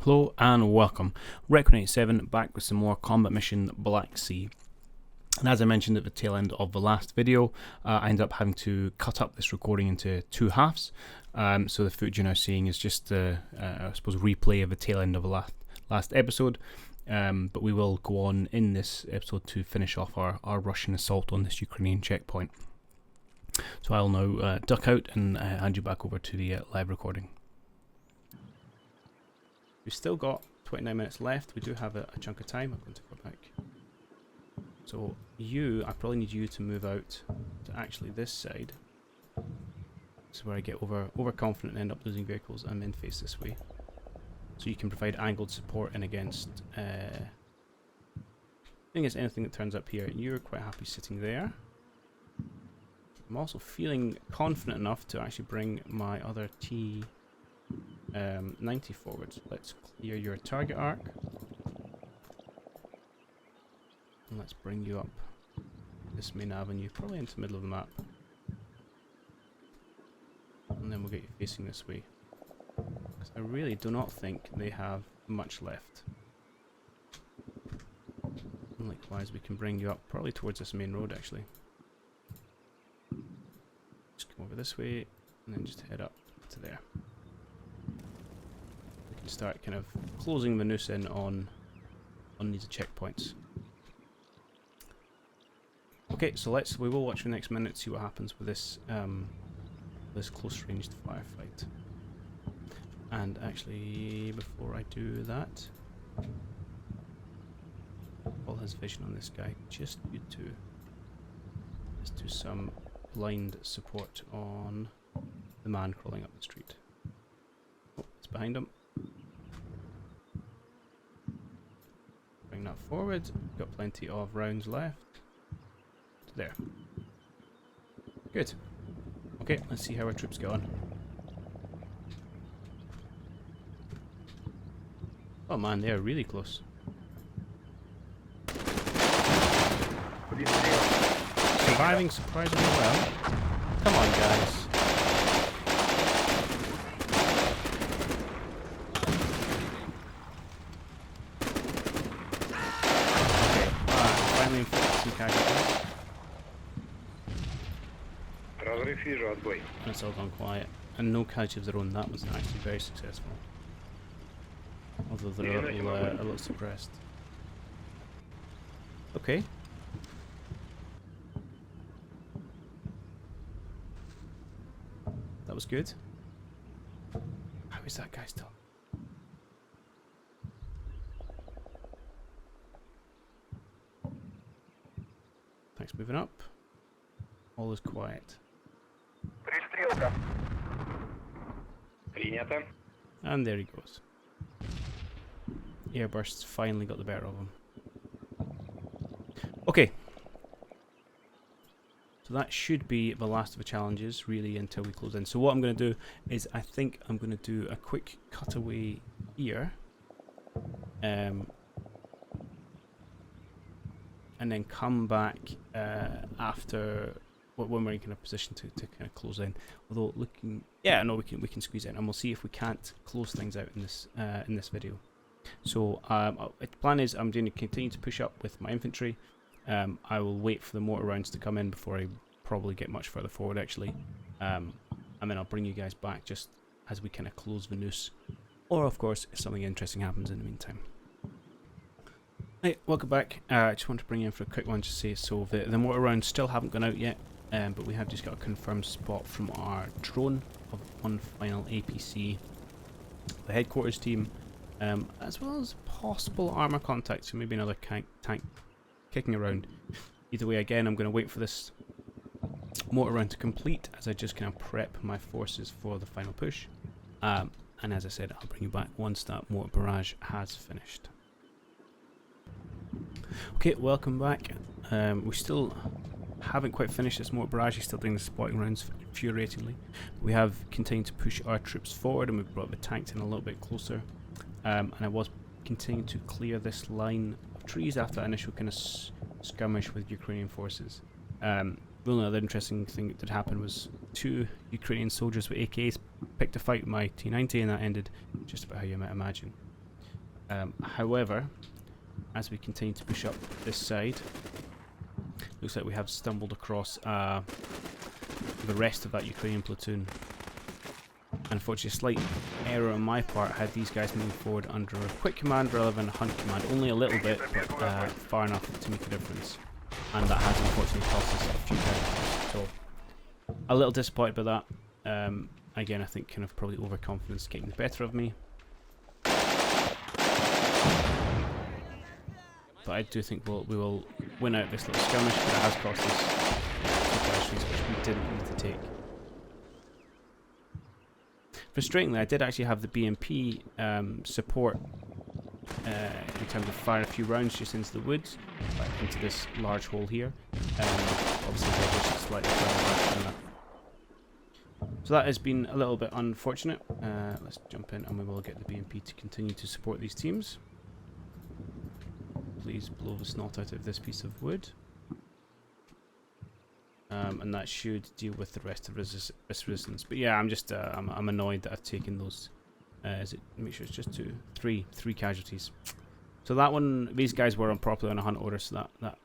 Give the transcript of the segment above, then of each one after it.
Hello and welcome. Recon87 back with some more combat mission Black Sea. And as I mentioned at the tail end of the last video, I ended up having to cut up this recording into two halves. So the footage you're now seeing is just I suppose replay of the tail end of the last episode. But we will go on in this episode to finish off our Russian assault on this Ukrainian checkpoint. So I'll now duck out and hand you back over to the live recording. We've still got 29 minutes left. We do have a chunk of time. I'm going to go back. So I probably need you to move out to actually this side. This is where I get overconfident and end up losing vehicles. I'm in face this way. So you can provide angled support and against anything that turns up here. You're quite happy sitting there. I'm also feeling confident enough to actually bring my other T90 forwards. Let's clear your target arc. And let's bring you up this main avenue, probably into the middle of the map. And then we'll get you facing this way. Because I really do not think they have much left. And likewise, we can bring you up probably towards this main road actually. Just come over this way and then just head up to there. We can start kind of closing the noose in on these checkpoints. Okay, so we will watch the next minute, see what happens with this this close ranged firefight. And actually, before I do that, all his vision on this guy, just you two. Let's do some blind support on the man crawling up the street. Oh, it's behind him. Bring that forward. Got plenty of rounds left. There. Good. Okay, let's see how our troops get on. Oh man, they are really close. Surviving surprisingly well. Come on, guys. Okay, finally inflicted some casualties. And it's all gone quiet. And no casualties of their own. That was actually very successful. Although they're a little suppressed. Okay. That was good. How is that guy still? Thanks, moving up. All is quiet. And there he goes. Airbursts finally got the better of him. Okay. So that should be the last of the challenges, really, until we close in. So what I'm going to do is I think I'm going to do a quick cutaway here. And then come back after when we're in kind of position to kind of close in. Although looking, yeah, no, we can squeeze in, and we'll see if we can't close things out in this video. So the plan is I'm going to continue to push up with my infantry. I will wait for the mortar rounds to come in before I probably get much further forward actually, and then I'll bring you guys back just as we kind of close the noose, or of course if something interesting happens in the meantime. Hey, welcome back. I just want to bring you in for a quick one to say, so the mortar rounds still haven't gone out yet, but we have just got a confirmed spot from our drone of one final APC, the headquarters team, as well as possible armor contacts, so maybe another tank kicking around. Either way, again, I'm going to wait for this mortar round to complete as I just kind of prep my forces for the final push. And as I said, I'll bring you back once that mortar barrage has finished. Okay, welcome back. We still haven't quite finished this mortar barrage. He's still doing the spotting rounds infuriatingly. We have continued to push our troops forward, and we've brought the tanks in a little bit closer. And I was continuing to clear this line of trees after that initial kind of skirmish with Ukrainian forces. The only other interesting thing that happened was 2 Ukrainian soldiers with AKs picked a fight with my T90, and that ended just about how you might imagine. However, as we continue to push up this side, looks like we have stumbled across the rest of that Ukrainian platoon. Unfortunately, a slight error on my part had these guys moving forward under a quick command rather than a hunt command. Only a little bit, but far enough to make a difference. And that has unfortunately cost us a few casualties. So, a little disappointed by that. Again, I think kind of probably overconfidence getting the better of me. But I do think we will win out this little skirmish, but it has cost us two casualties, which we didn't need to take. Frustratingly, I did actually have the BMP support in terms of fire a few rounds just into the woods, back into this large hole here. Obviously, they were just slightly further than that. So that has been a little bit unfortunate. Let's jump in and we will get the BMP to continue to support these teams. Please blow the snot out of this piece of wood. And that should deal with the rest of this resistance. But yeah, I'm just I'm annoyed that I've taken those. Make sure it's just three casualties. So that one, these guys were properly on a hunt order, so that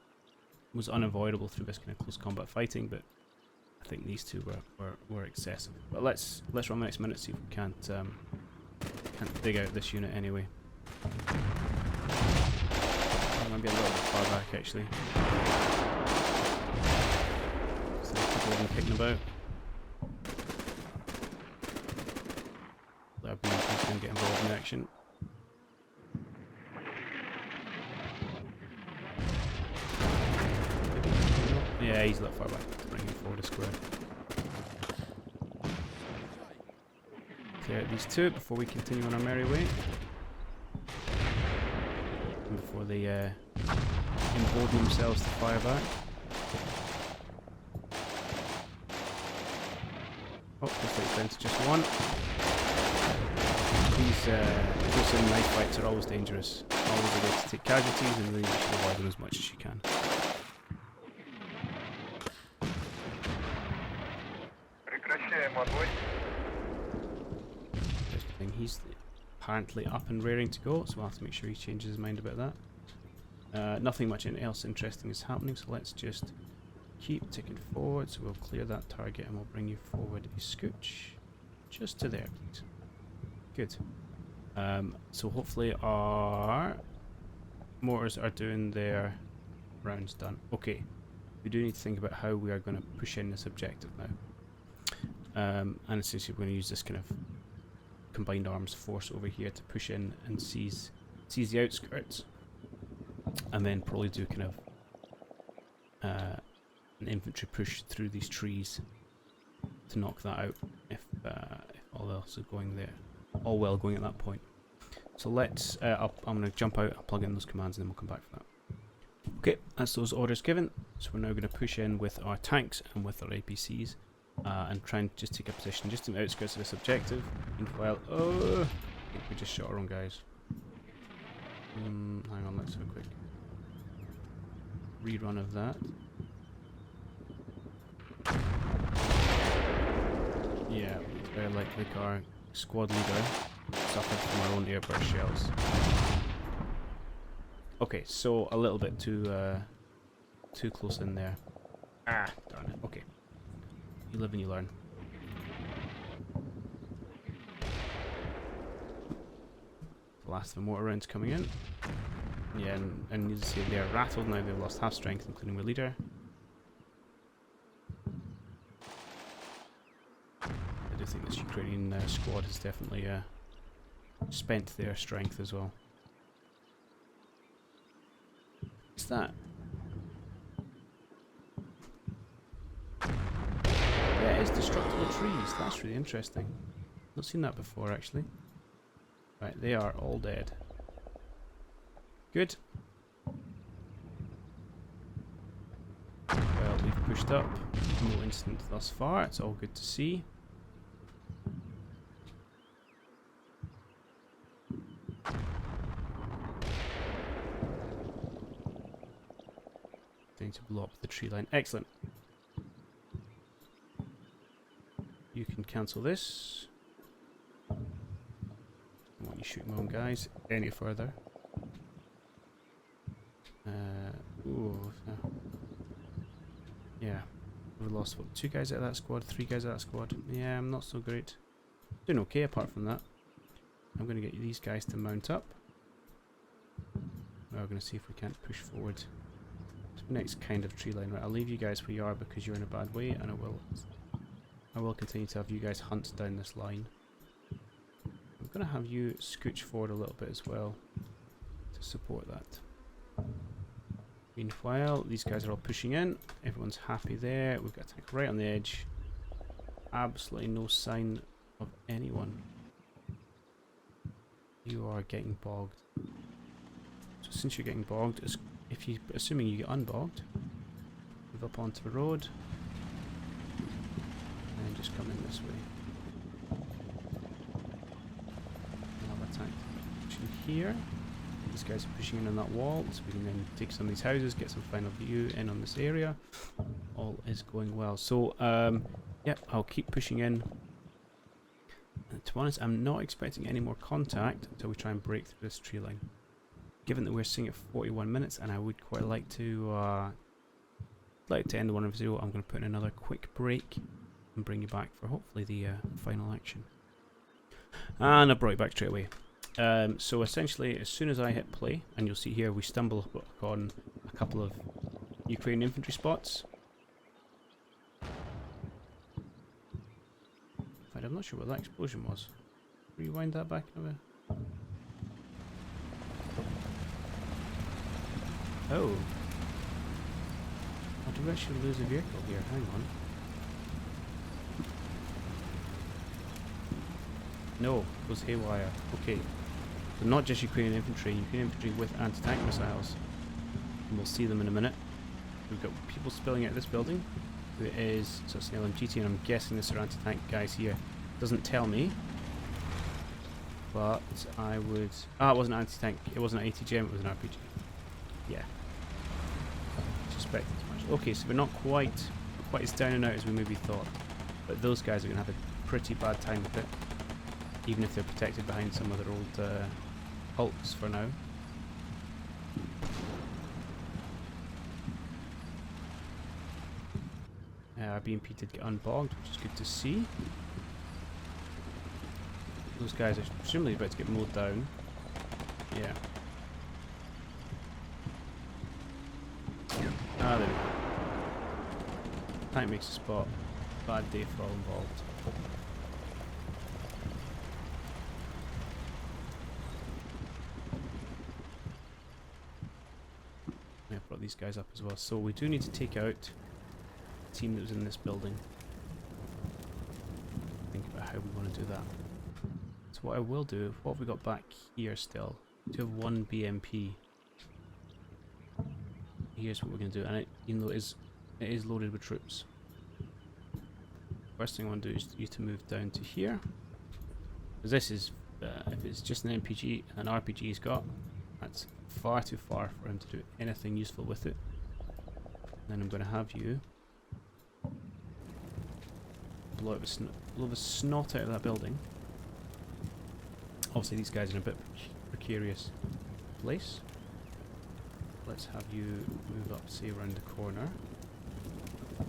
was unavoidable through this kind of close combat fighting. But I think these two were excessive. But let's run the next minute, see if we can't dig out this unit anyway. I might be a little bit far back actually. People have been kicking about. I've been going to get involved in the action. Yeah, he's a little far back to bring him forward a square. Clear out these two before we continue on our merry way. And before they embolden themselves to fire back. Oh, looks like it's down to just one. These close-in knife fights are always dangerous. Always a way to take casualties, and really you should avoid them as much as you can. He's apparently up and raring to go, so we'll have to make sure he changes his mind about that. Nothing much else interesting is happening, so let's just keep ticking forward. So we'll clear that target and we'll bring you forward a scooch. Just to there, please. Good. So hopefully our mortars are doing their rounds done. Okay. We do need to think about how we are going to push in this objective now. And essentially we're going to use this kind of combined arms force over here to push in and seize the outskirts, and then probably do kind of an infantry push through these trees to knock that out if all else is going there, all well going at that point. So let's I'm going to jump out, I'll plug in those commands, and then we'll come back for that. Okay, that's those orders given. So we're now going to push in with our tanks and with our APCs. And try and just take a position just in the outskirts of this objective. Meanwhile, I think we just shot our own guys. Hang on, let's have a quick rerun of that. Yeah, it's very likely our squad leader suffered from our own airburst shells. Okay, so a little bit too close in there. Ah, darn it. Okay. You live and you learn. The last of the mortar rounds coming in. Yeah, and you see they are rattled now. They've lost half strength, including the leader. I do think this Ukrainian squad has definitely spent their strength as well. What's that? Yeah, it's destructible trees. That's really interesting. Not seen that before, actually. Right, they are all dead. Good. Well, we've pushed up. No incident thus far. It's all good to see. Going to blow up the tree line. Excellent. You can cancel this. What you shooting my own guys any further. Ooh, yeah, we lost what, 2 guys out of that squad, 3 guys out of that squad. Yeah, I'm not so great. Doing okay apart from that. I'm going to get these guys to mount up. We're going to see if we can't push forward to the next kind of tree line. Right, I'll leave you guys where you are because you're in a bad way, and I will continue to have you guys hunt down this line. I'm going to have you scooch forward a little bit as well to support that. Meanwhile, these guys are all pushing in. Everyone's happy there. We've got a tank right on the edge. Absolutely no sign of anyone. You are getting bogged. So since you're getting bogged, if you, assuming you get unbogged, move up onto the road and just come in this way. Another tank pushing here. These guys are pushing in on that wall, so we can then take some of these houses, get some final view in on this area. All is going well. So, yeah, I'll keep pushing in. And to be honest, I'm not expecting any more contact until we try and break through this tree line. Given that we're sitting at 41 minutes, and I would quite like to end the 1 0, I'm going to put in another quick break and bring you back for hopefully the final action. And I brought you back straight away. So essentially, as soon as I hit play, and you'll see here, we stumble upon a couple of Ukrainian infantry spots. In fact, I'm not sure what that explosion was. Rewind that back a bit. Oh. Oh, do we actually lose a vehicle here? Hang on. No, it goes haywire. Okay. So not just Ukrainian infantry with anti-tank missiles. And we'll see them in a minute. We've got people spilling out of this building. Who is, so it's an LMGT, and I'm guessing this are anti-tank guys here. Doesn't tell me. But I would... Ah, it wasn't anti-tank. It wasn't an ATGM, it was an RPG. Yeah. Suspected as much. Okay, so we're not quite as down and out as we maybe thought. But those guys are going to have a pretty bad time with it. Even if they're protected behind some of their old hulks for now. Our BMP did get unbogged, which is good to see. Those guys are presumably about to get mowed down. Yeah. Ah, there we go. Tank makes a spot. Bad day for all involved. I've brought these guys up as well. So we do need to take out the team that was in this building. Think about how we want to do that. So what I will do, what have we got back here still? We do have 1 BMP. Here's what we're going to do, and even though it is loaded with troops. First thing I want to do is you to move down to here. Because this is, if it's just an MPG and an RPG he's got, that's far too far for him to do anything useful with it. And then I'm going to have you blow the snot out of that building. Obviously these guys are in a bit precarious place. Let's have you move up, say, around the corner. I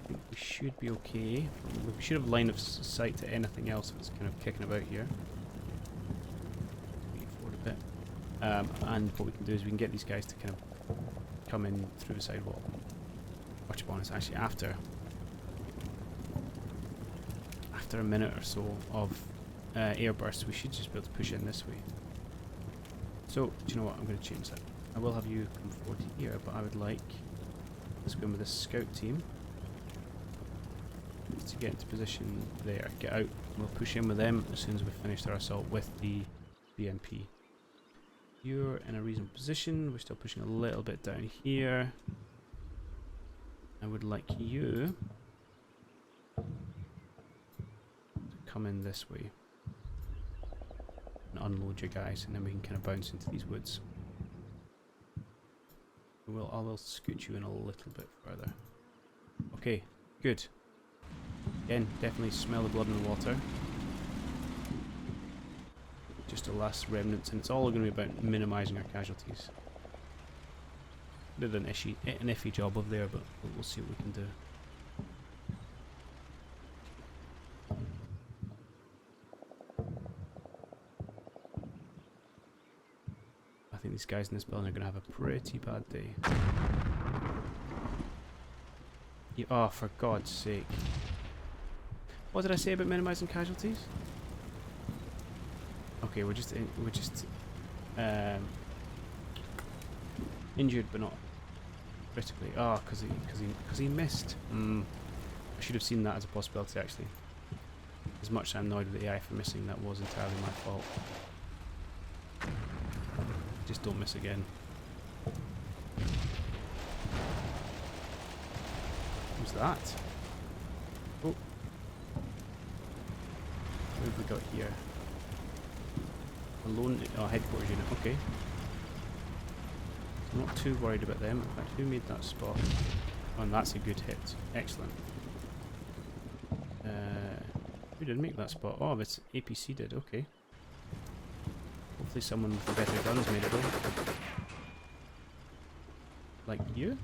think we should be okay. We should have line of sight to anything else that's kind of kicking about here. Move forward a bit. And what we can do is we can get these guys to kind of come in through the sidewall. Or to be honest, actually after a minute or so of air bursts, we should just be able to push in this way. So, do you know what? I'm going to change that. I will have you come forward here, but I would like, let's go in with this scout team to get into position there. Get out. We'll push in with them as soon as we finish our assault with the BMP. You're in a reasonable position. We're still pushing a little bit down here. I would like you to come in this way and unload your guys, and then we can kind of bounce into these woods. I will scoot you in a little bit further. Okay, good. Again, definitely smell the blood in the water. just the last remnants, and it's all going to be about minimising our casualties. Did an iffy job over there, but we'll see what we can do. I think these guys in this building are going to have a pretty bad day. Oh, for God's sake. What did I say about minimising casualties? Okay, we're just injured but not critically. Oh, because he missed. I should have seen that as a possibility actually. As much as I'm annoyed with the AI for missing, that was entirely my fault. Just don't miss again. Who's that? Oh. What have we got here? Alone. Oh, headquarters unit. Okay. I'm not too worried about them. In fact, who made that spot? Oh, and that's a good hit. Excellent. Who did make that spot? Oh, this APC did. Okay. Hopefully someone with better guns made it though. Like you?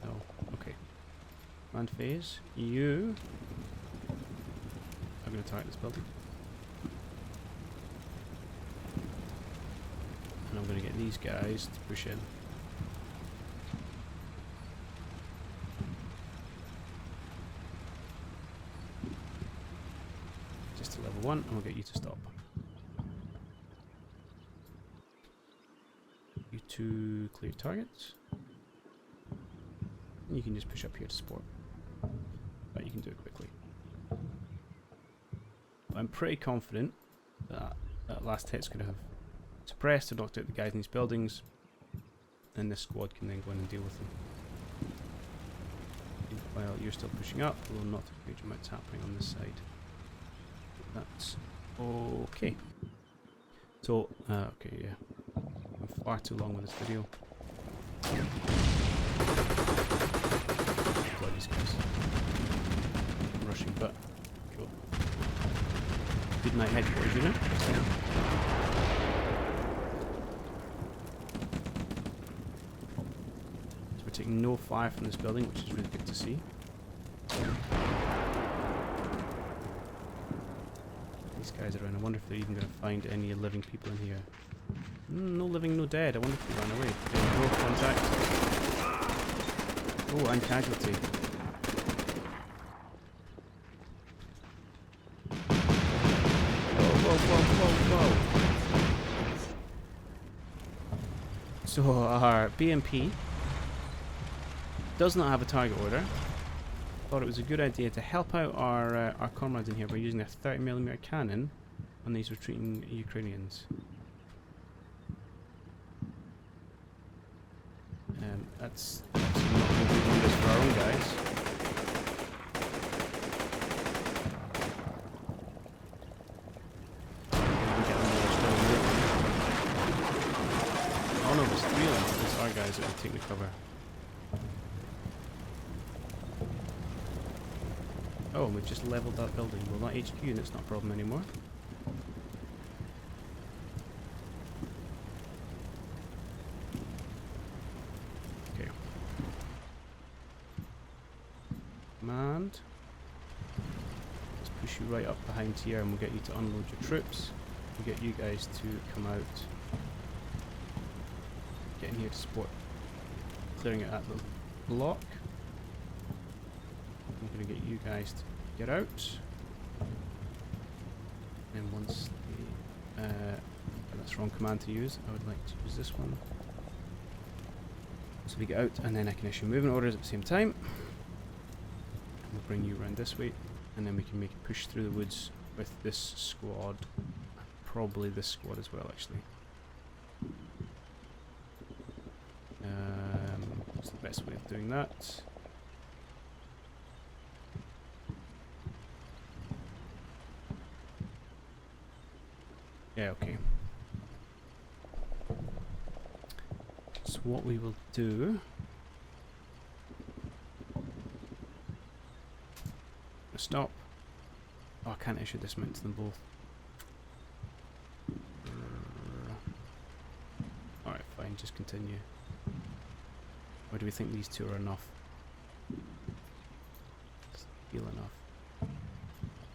No. Okay. Land phase. You are going to target this building. And I'm going to get these guys to push in. Just to level 1, and we'll get you to stop. You two clear targets. And you can just push up here to support. But you can do it quickly. But I'm pretty confident that that last hit's going to have suppressed or knocked out the guys in these buildings, and this squad can then go in and deal with them. While you're still pushing up, although not a huge amount's happening on this side. That's okay. So, okay, yeah. I'm far too long with this video. Bloody these guys. I'm rushing, but cool. Good night, headquarters unit. So we're taking no fire from this building, which is really good to see. These guys are around. I wonder if they're even going to find any living people in here. No living, no dead. I wonder if they ran away. No contact. Oh, and casualty. Whoa, whoa, whoa, whoa, whoa. So our BMP does not have a target order. Thought it was a good idea to help out our comrades in here by using a 30mm cannon on these retreating Ukrainians. That's not going to do wonders for our own guys. Oh no, there's 3 of them. It's our guys that will take the cover. Oh, we've just leveled that building. Well, that HQ unit's not a problem anymore. Okay. Command. Let's push you right up behind here and we'll get you to unload your troops. We'll get you guys to come out. Get in here to support clearing it at the block. I'm going to get you guys to get out. And once the... that's the wrong command to use. I would like to use this one. So we get out and then I can issue movement orders at the same time. And we'll bring you around this way. And then we can make a push through the woods with this squad. Probably this squad as well, actually. What's the best way of doing that? Yeah, okay. So what we will do... Stop. Oh, I can't issue dismount to them both. Alright, fine, just continue. Or do we think these two are enough? Feel enough.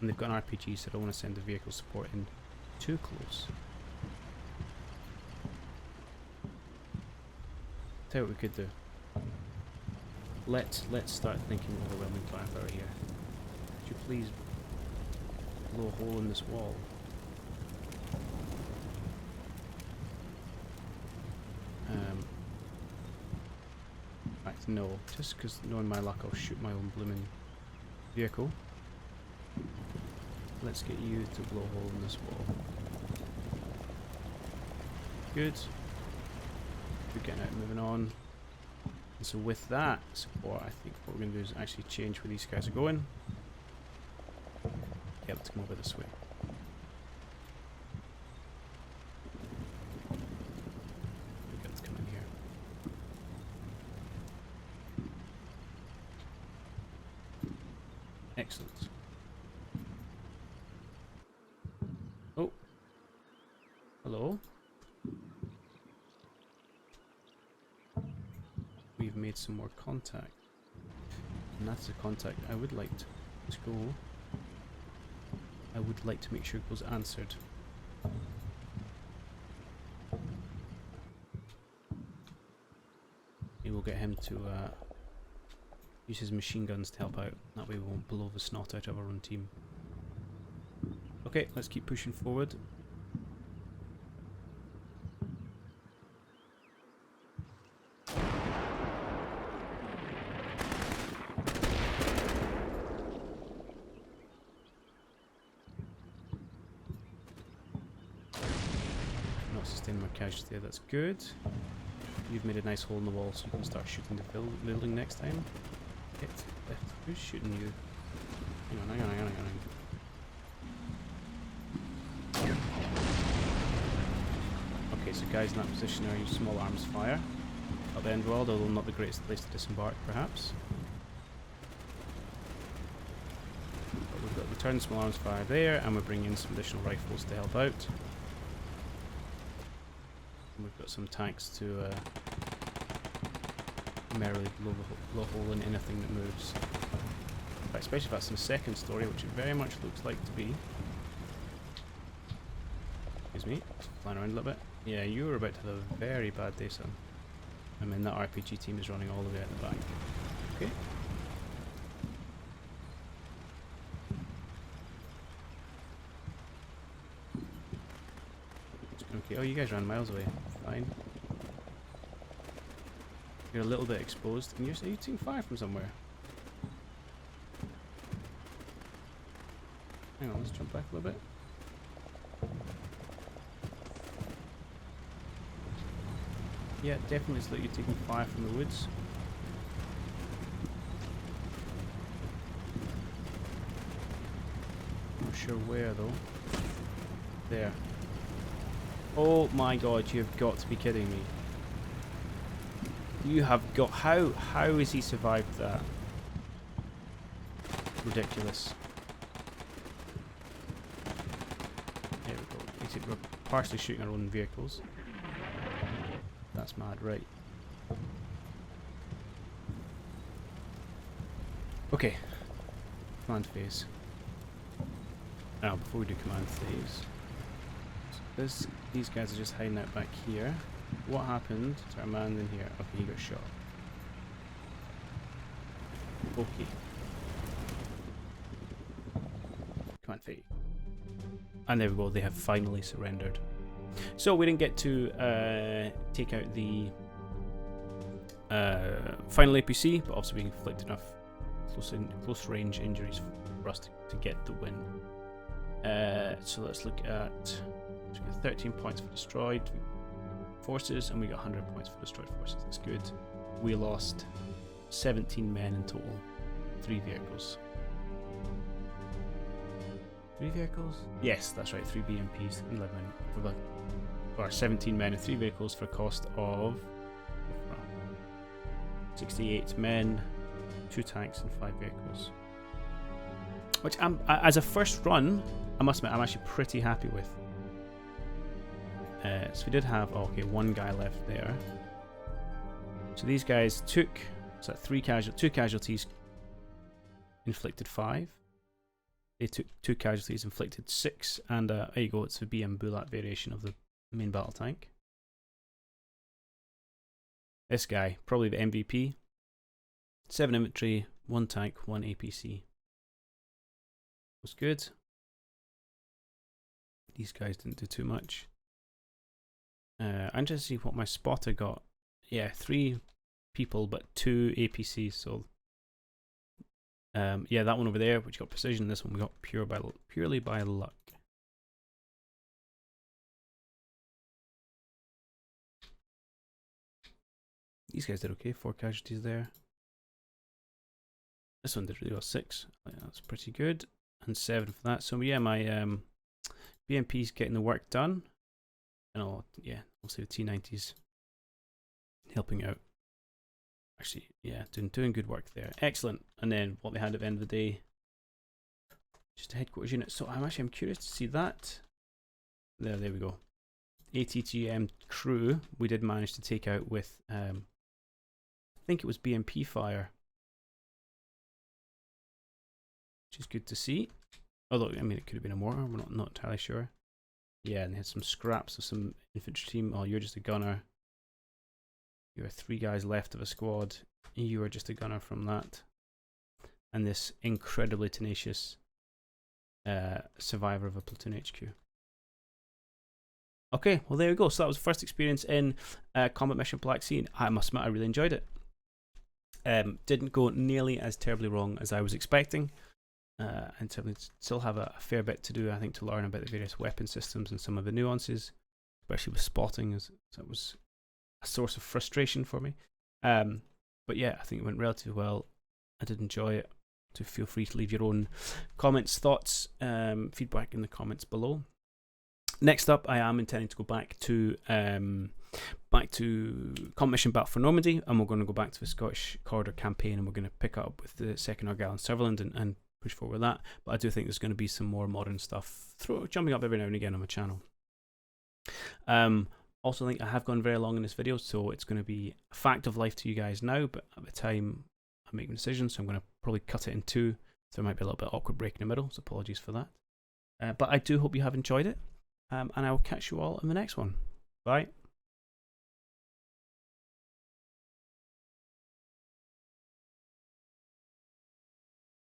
And they've got an RPG, so I don't want to send the vehicle support in too close. Tell you what we could do. Let's start thinking overwhelming firepower here. Could you please blow a hole in this wall? In fact, no. Just because knowing my luck, I'll shoot my own blooming vehicle. Let's get you to blow a hole in this wall. Good. We're getting out and moving on. And so with that support, I think what we're going to do is actually change where these guys are going. Yeah, let's come over this way. Let's come in here. Excellent. Oh. Hello. We've made some more contact. And that's the contact I would like to go. I would like to make sure it goes answered. Maybe we'll get him to use his machine guns to help out. That way we won't blow the snot out of our own team. Okay, let's keep pushing forward. Not sustaining my casualty there, that's good. You've made a nice hole in the wall so you can start shooting the building next time. Hit left. Who's shooting you? Hang on. Okay, so guys in that position are using small arms fire. At the end world, although not the greatest place to disembark, perhaps. But we've got return small arms fire there, and we're bringing in some additional rifles to help out. And we've got some tanks to merrily blow a hole in anything that moves. In fact, especially if that's in the second story, which it very much looks like to be. Excuse me, flying around a little bit. Yeah, you were about to have a very bad day, son. I mean, that RPG team is running all the way out the back. Okay. Okay, oh, you guys ran miles away. Fine. You're a little bit exposed, and you're taking fire from somewhere. Hang on, let's jump back a little bit. Yeah, definitely it's that you're taking fire from the woods. Not sure where though. There. Oh my god, you've got to be kidding me. You have got... How has he survived that? Ridiculous. There we go. Except we're partially shooting our own vehicles. That's mad, right. Okay. Command phase. Now, before we do command phase... So these guys are just hiding out back here. What happened to our man in here? Okay, he got shot. Okay. Command phase. And there we go, they have finally surrendered. So we didn't get to take out the final APC, but obviously we inflicted enough close range injuries for us to get the win. So let's look at... So we got 13 points for destroyed forces, and we got 100 points for destroyed forces. That's good. We lost 17 men in total. 3 vehicles. 3 vehicles? Yes, that's right. 3 BMPs, 11 men. Or 17 men and 3 vehicles for a cost of 68 men, 2 tanks and 5 vehicles. which as a first run, I must admit I'm actually pretty happy with. So we did have one guy left there. So these guys took two casualties, inflicted 5. They took 2 casualties, inflicted 6, and there you go. It's the BM Bulat variation of the main battle tank. This guy, probably the MVP. 7 infantry, 1 tank, 1 APC. Was good. These guys didn't do too much. I'm interested to see what my spotter got. Yeah, 3 people, but 2 APCs. So, yeah, that one over there, which got precision. This one we got purely by luck. These guys did okay. 4 casualties there. This one did really well. 6. That's pretty good. And 7 for that. So yeah, my BMP's getting the work done. And yeah, also the T90s helping out. Actually, yeah, doing good work there. Excellent. And then what they had at the end of the day, just a headquarters unit. So I'm curious to see that. There we go. ATGM crew we did manage to take out with I think it was BMP fire, which is good to see. Although I mean it could have been a mortar. We're not entirely sure. Yeah, and they had some scraps of some infantry team. Oh, you're just a gunner. You are 3 guys left of a squad. You are just a gunner from that. And this incredibly tenacious survivor of a platoon HQ. Okay, well there we go. So that was the first experience in Combat Mission Black Sea. I must admit I really enjoyed it. Didn't go nearly as terribly wrong as I was expecting. And certainly still have a fair bit to do, I think, to learn about the various weapon systems and some of the nuances, especially with spotting, as that was a source of frustration for me. But yeah, I think it went relatively well. I did enjoy it. So feel free to leave your own comments, thoughts, feedback in the comments below. Next up, I am intending to go back to Combat Mission Battle for Normandy, and we're going to go back to the Scottish Corridor campaign, and we're going to pick up with the 2nd Argyll and Sutherland and push forward with that. But I do think there's going to be some more modern stuff jumping up every now and again on my channel. Also think I have gone very long in this video, so it's going to be a fact of life to you guys now, but at the time I'm making decisions, so I'm going to probably cut it in 2, so there might be a little bit awkward break in the middle, so apologies for that. But I do hope you have enjoyed it, and I will catch you all in the next one. Bye.